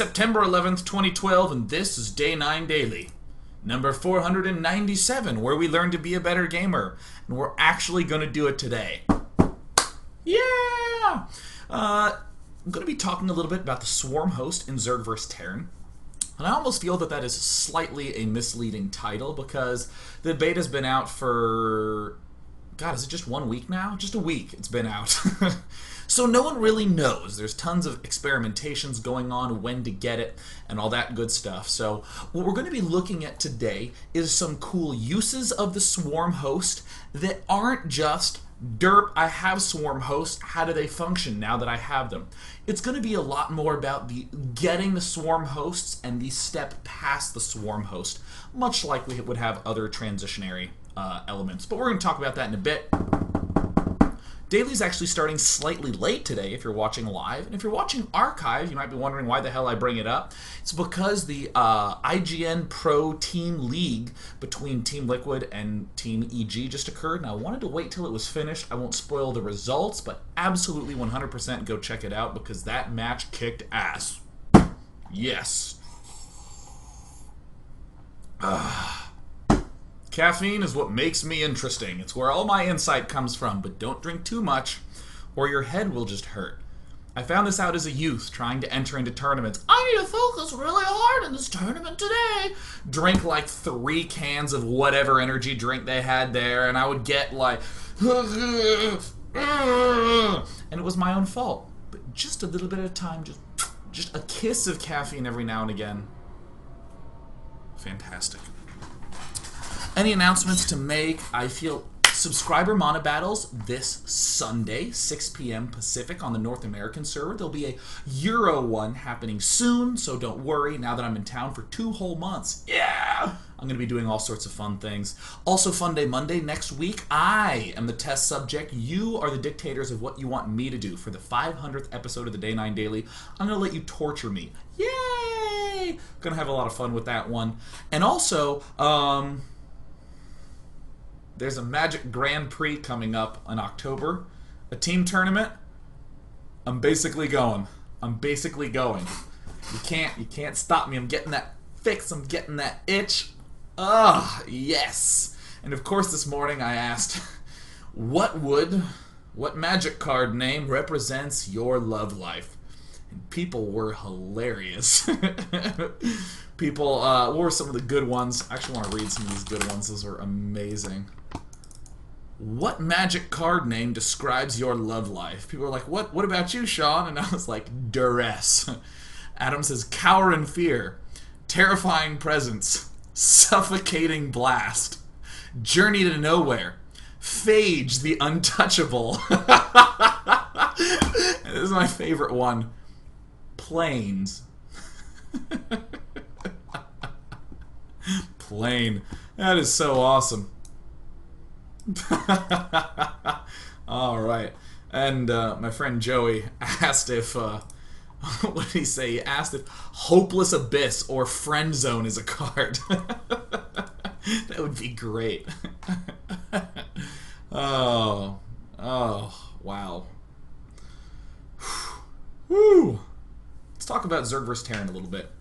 September 11th, 2012, and this is Day 9 Daily, number 497, where we learn to be a better gamer. And we're actually going to do it today. Yeah! I'm going to be talking a little bit about the Swarm host in Zerg vs. Terran. And I almost feel that that is slightly a misleading title because the beta's been out for... God, is it just 1 week now? Just a week it's been out. So no one really knows. There's tons of experimentations going on, when to get it, and all that good stuff. So what we're going to be looking at today is some cool uses of the Swarm host that aren't just, derp, I have Swarm host, how do they function now that I have them? It's going to be a lot more about the getting the Swarm hosts and the step past the Swarm host, much like we would have other transitionary elements. But we're going to talk about that in a bit. Daily's actually starting slightly late today if you're watching live. And if you're watching archive, you might be wondering why the hell I bring it up. It's because the IGN Pro Team League between Team Liquid and Team EG just occurred. And I wanted to wait till it was finished. I won't spoil the results, but absolutely 100% go check it out because that match kicked ass. Yes. Caffeine is what makes me interesting. It's where all my insight comes from, but don't drink too much or your head will just hurt. I found this out as a youth trying to enter into tournaments. I need to focus really hard in this tournament today. Drink like 3 cans of whatever energy drink they had there, and I would get like... and it was my own fault. But just a little bit of time, just a kiss of caffeine every now and again. Fantastic. Any announcements to make? I feel subscriber mono battles this Sunday, 6 p.m. Pacific on the North American server. There'll be a Euro one happening soon, so don't worry now that I'm in town for 2 whole months. Yeah! I'm going to be doing all sorts of fun things. Also, Fun Day Monday next week. I am the test subject. You are the dictators of what you want me to do. For the 500th episode of the Day 9 Daily, I'm going to let you torture me. Yay! Going to have a lot of fun with that one. And also, there's a Magic Grand Prix coming up in October. A team tournament. I'm basically going. You can't stop me. I'm getting that fix. I'm getting that itch. Ah, yes. And of course this morning I asked, what Magic card name represents your love life? And people were hilarious. People, what were some of the good ones? I actually want to read some of these good ones. Those are amazing. What Magic card name describes your love life? People are like, what about you, Sean? And I was like, duress. Adam says, cower in fear, terrifying presence, suffocating blast, journey to nowhere, phage the untouchable. This is my favorite one. Planes. Plane. That is so awesome. Alright. And my friend Joey asked if, what did he say? He asked if Hopeless Abyss or Friend Zone is a card. That would be great. Oh, wow. Whew. Let's talk about Zerg vs. Terran a little bit.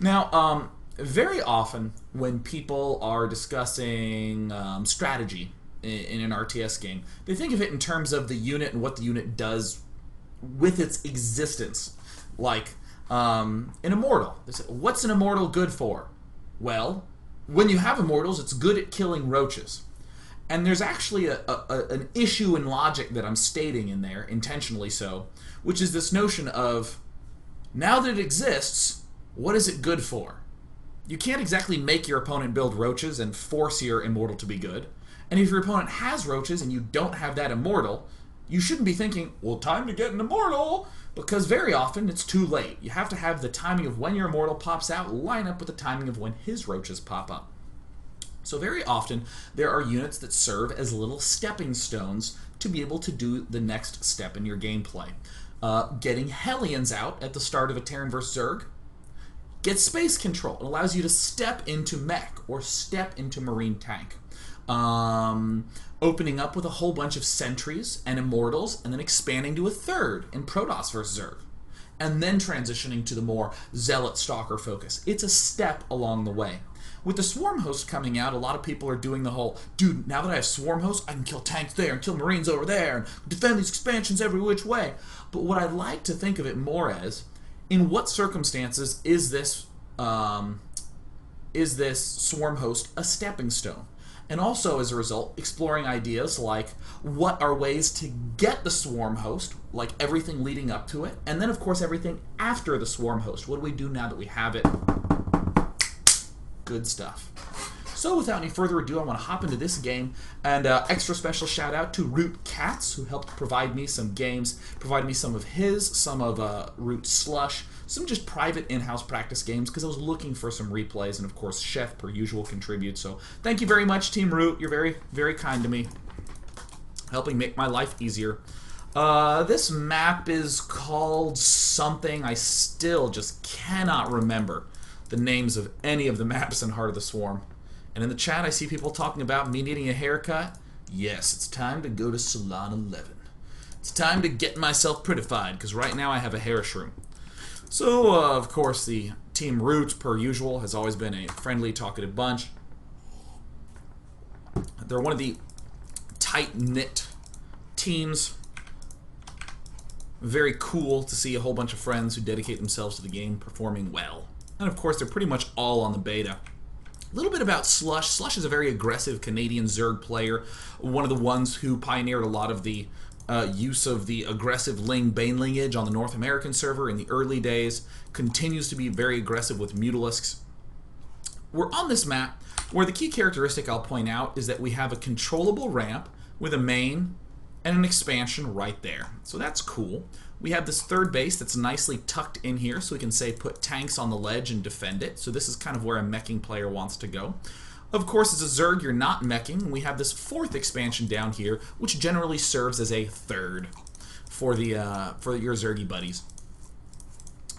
Now, very often when people are discussing strategy in an RTS game, they think of it in terms of the unit and what the unit does with its existence. Like, an Immortal. They say, what's an Immortal good for? Well, when you have Immortals, it's good at killing roaches. And there's actually an issue in logic that I'm stating in there, intentionally so, which is this notion of, now that it exists, what is it good for? You can't exactly make your opponent build roaches and force your Immortal to be good. And if your opponent has roaches and you don't have that Immortal, you shouldn't be thinking, well, time to get an Immortal, because very often it's too late. You have to have the timing of when your Immortal pops out line up with the timing of when his roaches pop up. So very often there are units that serve as little stepping stones to be able to do the next step in your gameplay. Getting Hellions out at the start of a Terran vs. Zerg gets space control. It allows you to step into mech or step into marine tank. Opening up with a whole bunch of sentries and immortals, and then expanding to a third in Protoss vs. Zerg. and then transitioning to the more zealot stalker focus. It's a step along the way. With the Swarm Host coming out, a lot of people are doing the whole, dude, now that I have Swarm Host, I can kill tanks there and kill Marines over there and defend these expansions every which way. But what I'd like to think of it more as, in what circumstances is this Swarm Host a stepping stone? And also, as a result, exploring ideas like what are ways to get the Swarm Host, like everything leading up to it, and then, of course, everything after the Swarm Host. What do we do now that we have it? Good stuff. So without any further ado, I want to hop into this game, and extra special shout out to Root Cats, who helped provide me some games, provide me some of Root Slush, some just private in-house practice games, because I was looking for some replays, and of course Chef, per usual, contributes. So thank you very much, Team Root. You're very, very kind to me, helping make my life easier. This map is called something. I still just cannot remember the names of any of the maps in Heart of the Swarm. And in the chat, I see people talking about me needing a haircut. Yes, it's time to go to Salon 11. It's time to get myself prettified, because right now I have a hair shroom. So, of course, the Team Root, per usual, has always been a friendly, talkative bunch. They're one of the tight-knit teams. Very cool to see a whole bunch of friends who dedicate themselves to the game performing well. And of course, they're pretty much all on the beta. A little bit about Slush. Slush is a very aggressive Canadian Zerg player, one of the ones who pioneered a lot of the use of the aggressive Ling-Bane lineage on the North American server in the early days, continues to be very aggressive with Mutalisks. We're on this map where the key characteristic I'll point out is that we have a controllable ramp with a main and an expansion right there. So that's cool. We have this third base that's nicely tucked in here, so we can say put tanks on the ledge and defend it. So this is kind of where a meching player wants to go. Of course, as a Zerg, you're not meching. We have this fourth expansion down here, which generally serves as a third for your Zergy buddies.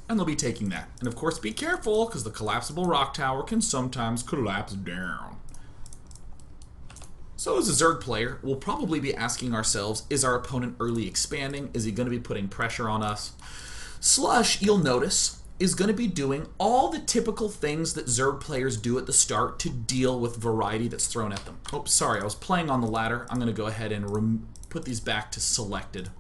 And they'll be taking that. And of course, be careful, because the collapsible rock tower can sometimes collapse down. So as a Zerg player, we'll probably be asking ourselves, is our opponent early expanding? Is he going to be putting pressure on us? Slush, you'll notice, is going to be doing all the typical things that Zerg players do at the start to deal with variety that's thrown at them. Oh, sorry, I was playing on the ladder. I'm going to go ahead and put these back to selected.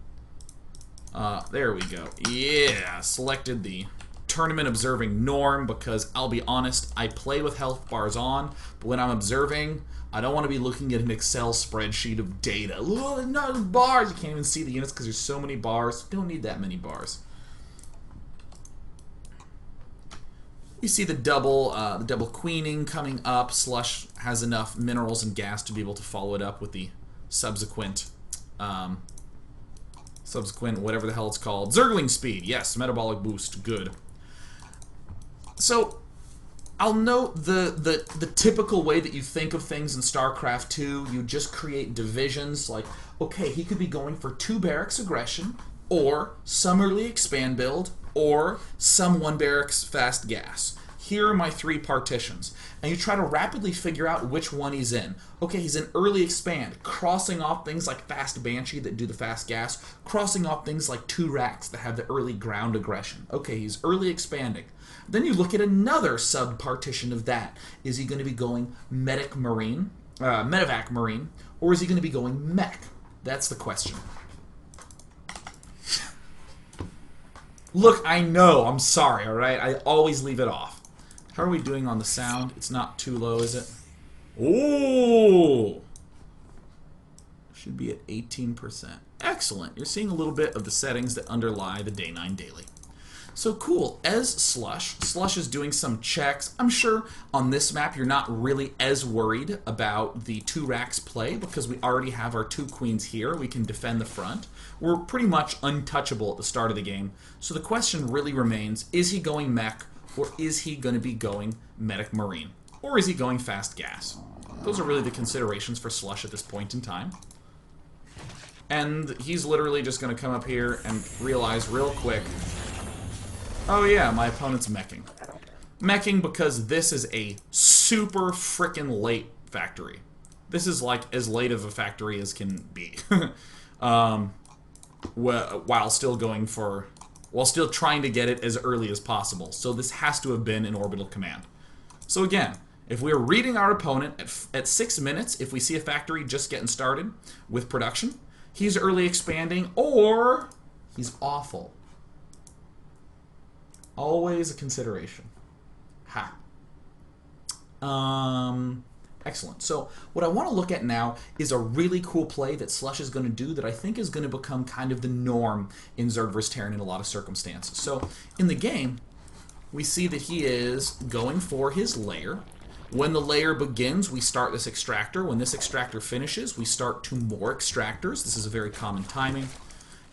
There we go. Yeah, selected the tournament observing norm, because I'll be honest, I play with health bars on, but when I'm observing, I don't want to be looking at an Excel spreadsheet of data. Look, no bars! You can't even see the units because there's so many bars. Don't need that many bars. You see the double queening coming up. Slush has enough minerals and gas to be able to follow it up with the subsequent whatever the hell it's called. Zergling speed. Yes, metabolic boost. Good. So I'll note the typical way that you think of things in StarCraft 2. You just create divisions like, okay, he could be going for 2 barracks aggression, or some early expand build, or some 1 barracks fast gas. Here are my 3 partitions. And you try to rapidly figure out which one he's in. Okay, he's in early expand, crossing off things like fast Banshee that do the fast gas, crossing off things like 2 racks that have the early ground aggression. Okay, he's early expanding. Then you look at another sub-partition of that. Is he going to be going medevac marine, or is he going to be going mech? That's the question. Look, I know, I'm sorry, alright? I always leave it off. How are we doing on the sound? It's not too low, is it? Oh! Should be at 18%. Excellent. You're seeing a little bit of the settings that underlie the Day 9 Daily. So cool. As Slush is doing some checks. I'm sure on this map you're not really as worried about the 2 racks play, because we already have our 2 queens here. We can defend the front. We're pretty much untouchable at the start of the game. So the question really remains, is he going mech, or is he going to be going medic marine? Or is he going fast gas? Those are really the considerations for Slush at this point in time. And he's literally just going to come up here and realize real quick, oh yeah, my opponent's meching. Meching because this is a super frickin' late factory. This is like as late of a factory as can be. While still going for while still trying to get it as early as possible. So this has to have been an orbital command. So again, if we're reading our opponent at 6 minutes, if we see a factory just getting started with production, he's early expanding or he's awful. Always a consideration. Ha. Excellent. So what I want to look at now is a really cool play that Slush is going to do that I think is going to become kind of the norm in Zerg vs. Terran in a lot of circumstances. So in the game, we see that he is going for his lair. When the lair begins, we start this extractor. When this extractor finishes, we start 2 more extractors. This is a very common timing.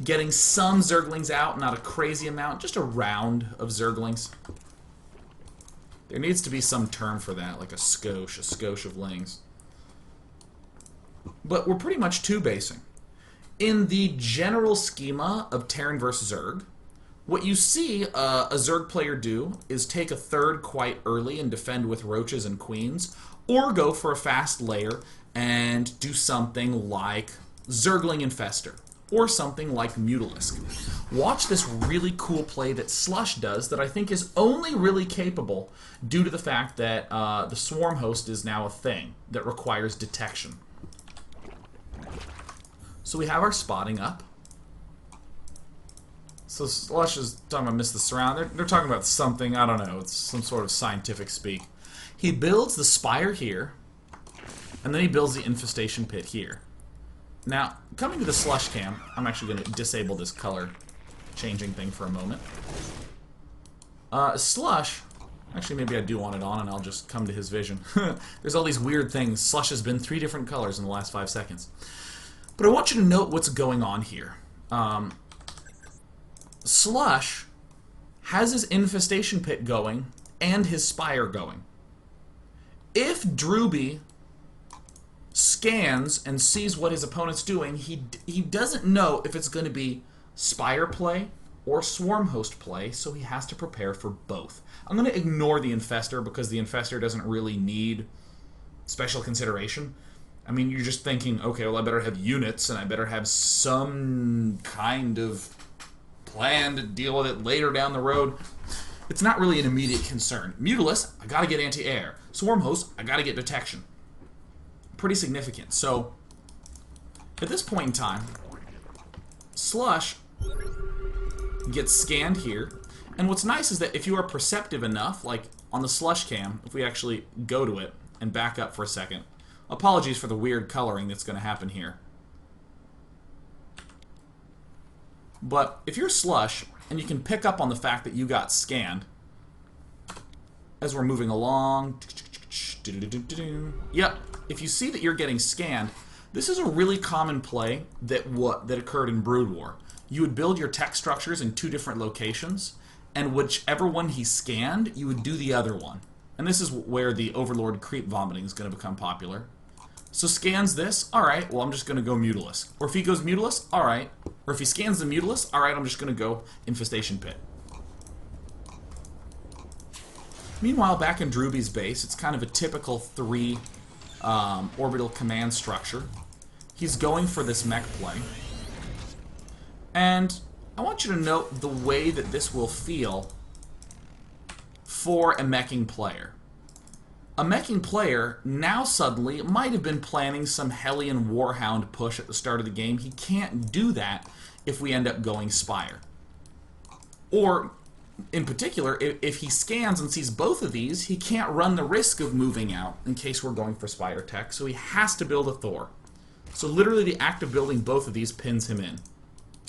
Getting some Zerglings out, not a crazy amount, just a round of Zerglings. There needs to be some term for that, like a skosh of lings. But we're pretty much 2-basing. In the general schema of Terran versus Zerg, what you see a Zerg player do is take a third quite early and defend with roaches and queens, or go for a fast layer and do something like Zergling Infestor, or something like Mutalisk. Watch this really cool play that Slush does that I think is only really capable due to the fact that the Swarm Host is now a thing that requires detection. So we have our spotting up. So Slush is talking about miss the surround. They're talking about something, I don't know, it's some sort of scientific speak. He builds the spire here, and then he builds the infestation pit here. Now, coming to the Slush cam, I'm actually going to disable this color changing thing for a moment. Slush, actually maybe I do want it on and I'll just come to his vision. There's all these weird things. Slush has been 3 different colors in the last 5 seconds. But I want you to note what's going on here. Slush has his infestation pit going and his spire going. If Drewby scans and sees what his opponent's doing, he doesn't know if it's going to be spire play or swarm host play, so he has to prepare for both. I'm going to ignore the infestor because the infestor doesn't really need special consideration. I mean, you're just thinking, okay, well, I better have units and I better have some kind of plan to deal with it later down the road. It's not really an immediate concern. Mutalisk, I gotta get anti-air. Swarm host, I gotta get detection. Pretty significant. So, at this point in time, Slush gets scanned here. And what's nice is that if you are perceptive enough, like on the Slush cam, if we actually go to it and back up for a second, apologies for the weird coloring that's going to happen here. But if you're Slush, and you can pick up on the fact that you got scanned, as we're moving along, yep, if you see that you're getting scanned, this is a really common play that occurred in Brood War. You would build your tech structures in 2 different locations, and whichever one he scanned, you would do the other one. And this is where the Overlord creep vomiting is going to become popular. So scans this, alright, well I'm just going to go Mutalisk. Or if he goes Mutalisk, alright. Or if he scans the Mutalisk, alright, I'm just going to go Infestation Pit. Meanwhile, back in Drewby's base, it's kind of a typical 3 orbital command structure. He's going for this mech play. And I want you to note the way that this will feel for a meching player. A meching player now suddenly might have been planning some Hellion Warhound push at the start of the game. He can't do that if we end up going Spire. Or, in particular, if he scans and sees both of these, he can't run the risk of moving out in case we're going for Spider Tech, so he has to build a Thor. So literally the act of building both of these pins him in.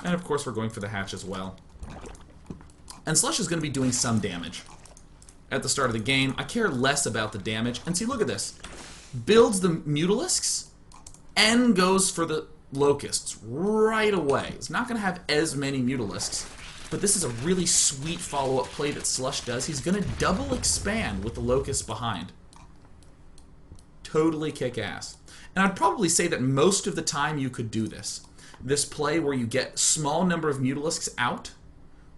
And of course we're going for the hatch as well. And Slush is going to be doing some damage at the start of the game. I care less about the damage. And see, look at this. Builds the Mutalisks and goes for the Locusts right away. It's not going to have as many Mutalisks, but this is a really sweet follow-up play that Slush does. He's going to double expand with the Locusts behind. Totally kick-ass. And I'd probably say that most of the time you could do this. This play where you get small number of Mutalisks out,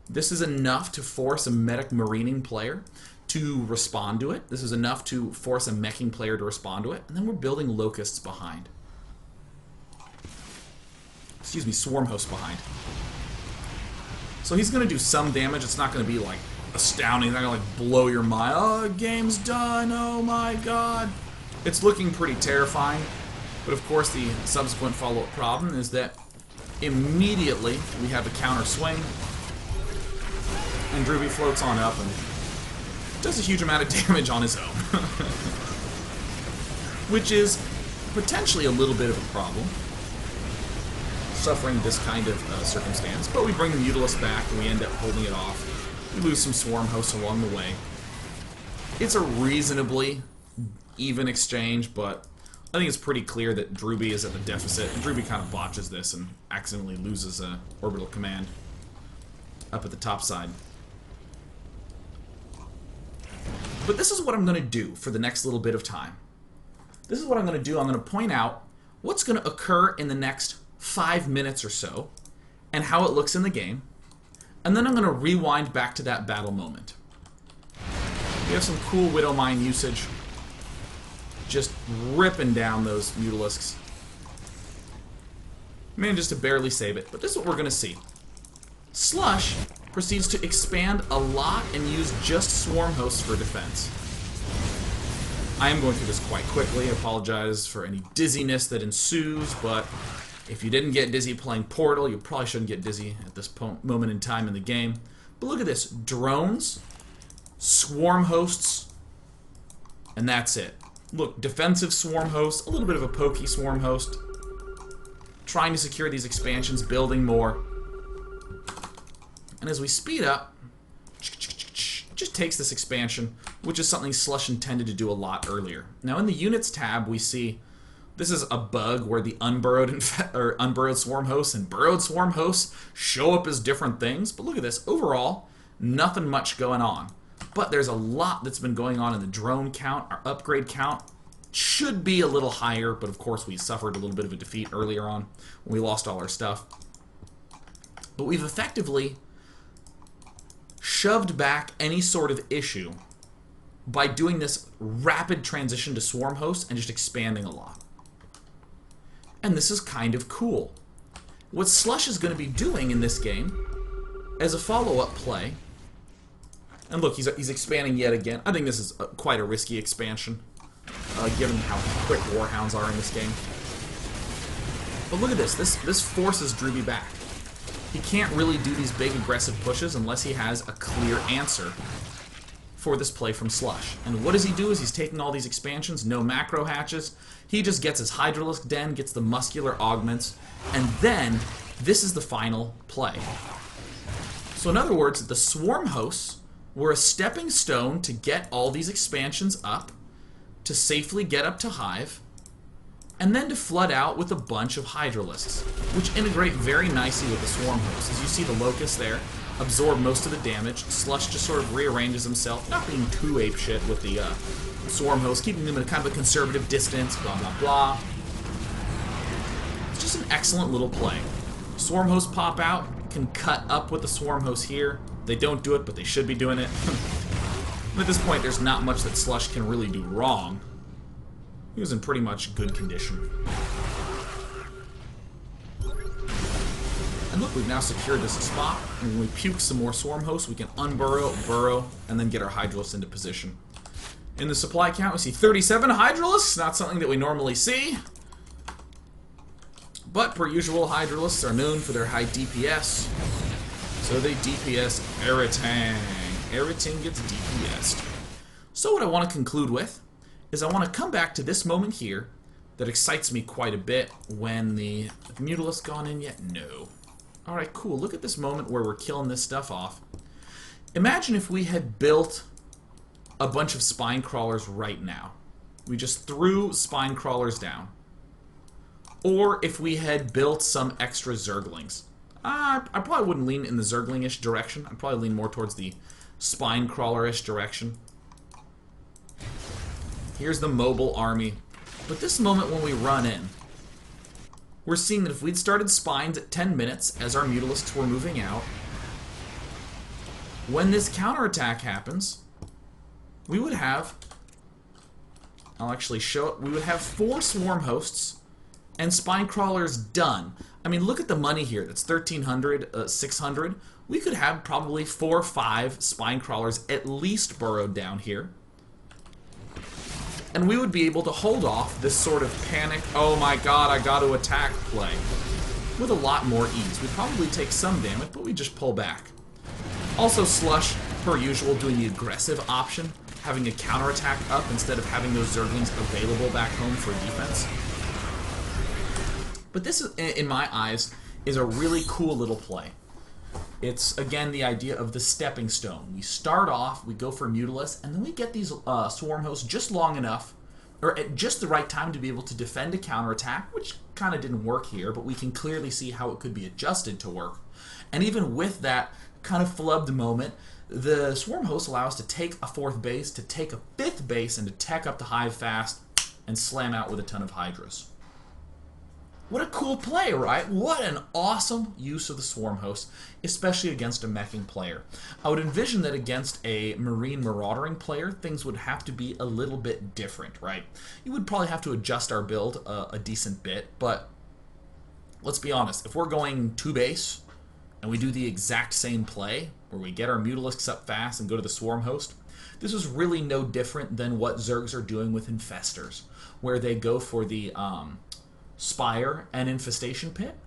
this is enough to force a medic marining player to respond to it. This is enough to force a meching player to respond to it. And then we're building Locusts behind. Excuse me, Swarm Hosts behind. So he's going to do some damage. It's not going to be like astounding. It's not going to like blow your mind. Oh, game's done. Oh my god. It's looking pretty terrifying. But of course the subsequent follow-up problem is that immediately we have a counter swing. And Druby floats on up and does a huge amount of damage on his own. Which is potentially a little bit of a problem, suffering this kind of circumstance. But we bring the Mutalisk back and we end up holding it off. We lose some Swarm Hosts along the way. It's a reasonably even exchange, but I think it's pretty clear that Druby is at the deficit. And Druby kind of botches this and accidentally loses a orbital command up at the top side. But this is what I'm going to do for the next little bit of time. This is what I'm going to do. I'm going to point out what's going to occur in the next 5 minutes or so, and how it looks in the game. And then I'm going to rewind back to that battle moment. We have some cool Widow Mine usage. Just ripping down those Mutalisks. Manages to barely save it, but this is what we're going to see. Slush proceeds to expand a lot and use just Swarm Hosts for defense. I am going through this quite quickly. I apologize for any dizziness that ensues, but if you didn't get dizzy playing Portal, you probably shouldn't get dizzy at this moment in time in the game. But look at this. Drones, Swarm Hosts, and that's it. Look, defensive Swarm Host, a little bit of a pokey Swarm Host. Trying to secure these expansions, building more. And as we speed up, it just takes this expansion, which is something Slush intended to do a lot earlier. Now in the Units tab, we see this is a bug where the unburrowed Swarm Hosts and burrowed Swarm Hosts show up as different things. But look at this. Overall, nothing much going on. But there's a lot that's been going on in the drone count. Our upgrade count should be a little higher, but of course we suffered a little bit of a defeat earlier on when we lost all our stuff. But we've effectively shoved back any sort of issue by doing this rapid transition to Swarm Hosts and just expanding a lot. And this is kind of cool. What Slush is going to be doing in this game as a follow-up play, and look, he's expanding yet again. I think this is quite a risky expansion, given how quick Warhounds are in this game. But look at this. This forces Druby back. He can't really do these big aggressive pushes unless he has a clear answer for this play from Slush. And what does he do is he's taking all these expansions, no macro hatches. He just gets his Hydralisk Den, gets the muscular augments, and then this is the final play. So in other words, the Swarm Hosts were a stepping stone to get all these expansions up, to safely get up to Hive, and then to flood out with a bunch of Hydralisks, which integrate very nicely with the Swarm Hosts. As you see, the Locust there absorb most of the damage. Slush just sort of rearranges himself, not being too apeshit with the Swarm Hosts, keeping them at kind of a conservative distance, blah, blah, blah. It's just an excellent little play. Swarm Hosts pop out, can cut up with the Swarm Hosts here. They don't do it, but they should be doing it. At this point, there's not much that Slush can really do wrong. He was in pretty much good condition. And look, we've now secured this spot. And when we puke some more Swarm Hosts, we can unburrow, burrow, and then get our Hydralisks into position. In the supply count, we see 37 Hydralisks. Not something that we normally see. But, per usual, Hydralisks are known for their high DPS. So they DPS everything. Everything gets DPS'd. So what I want to conclude with is I want to come back to this moment here that excites me quite a bit when the Mutalisk gone in yet? No. Alright, cool. Look at this moment where we're killing this stuff off. Imagine if we had built a bunch of Spine Crawlers right now. We just threw Spine Crawlers down. Or if we had built some extra Zerglings. I probably wouldn't lean in the Zergling-ish direction. I'd probably lean more towards the Spine Crawler-ish direction. Here's the mobile army. But this moment when we run in, we're seeing that if we'd started Spines at 10 minutes as our Mutalisks were moving out, when this counterattack happens, we would have, I'll actually show it, we would have 4 Swarm Hosts and Spine Crawlers done. I mean, look at the money here. That's 1,300, 600. we could have probably 4 or 5 spine crawlers at least burrowed down here. And we would be able to hold off this sort of panic, oh my god, I got to attack play with a lot more ease. We'd probably take some damage, but we just pull back. Also, Slush, per usual, doing the aggressive option, having a counterattack up instead of having those Zerglings available back home for defense. But this, in my eyes, is a really cool little play. It's, again, the idea of the stepping stone. We start off, we go for Mutalisk, and then we get these Swarm Hosts just long enough, or at just the right time to be able to defend a counterattack, which kind of didn't work here, but we can clearly see how it could be adjusted to work. And even with that kind of flubbed moment, the Swarm Hosts allow us to take a 4th base, to take a 5th base, and to tech up the hive fast, and slam out with a ton of Hydras. What a cool play, right? What an awesome use of the Swarm Host, especially against a meching player. I would envision that against a Marine Maraudering player, things would have to be a little bit different, right? You would probably have to adjust our build a decent bit, but let's be honest. If we're going 2 base, and we do the exact same play, where we get our Mutalisks up fast and go to the Swarm Host, this is really no different than what Zergs are doing with Infestors, where they go for the Spire and Infestation Pit,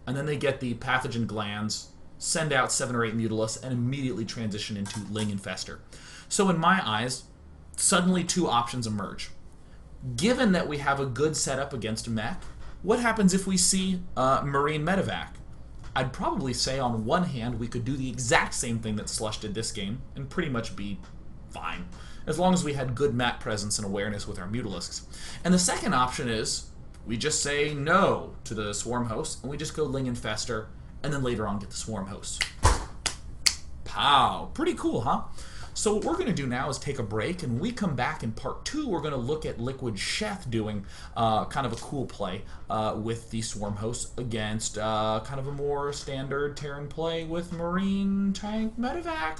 and then they get the Pathogen Glands, send out 7 or 8 Mutalisks, and immediately transition into Ling Infestor. So in my eyes, suddenly 2 options emerge. Given that we have a good setup against a mech, what happens if we see Marine Medivac? I'd probably say on one hand we could do the exact same thing that Slush did this game and pretty much be fine, as long as we had good map presence and awareness with our Mutalisks. And the second option is we just say no to the Swarm Host and we just go Ling Infestor and then later on get the Swarm Host. Pow! Pretty cool, huh? So what we're going to do now is take a break, and when we come back in part 2, we're going to look at Liquid Chef doing kind of a cool play with the Swarm Host against kind of a more standard Terran play with Marine Tank Medivac.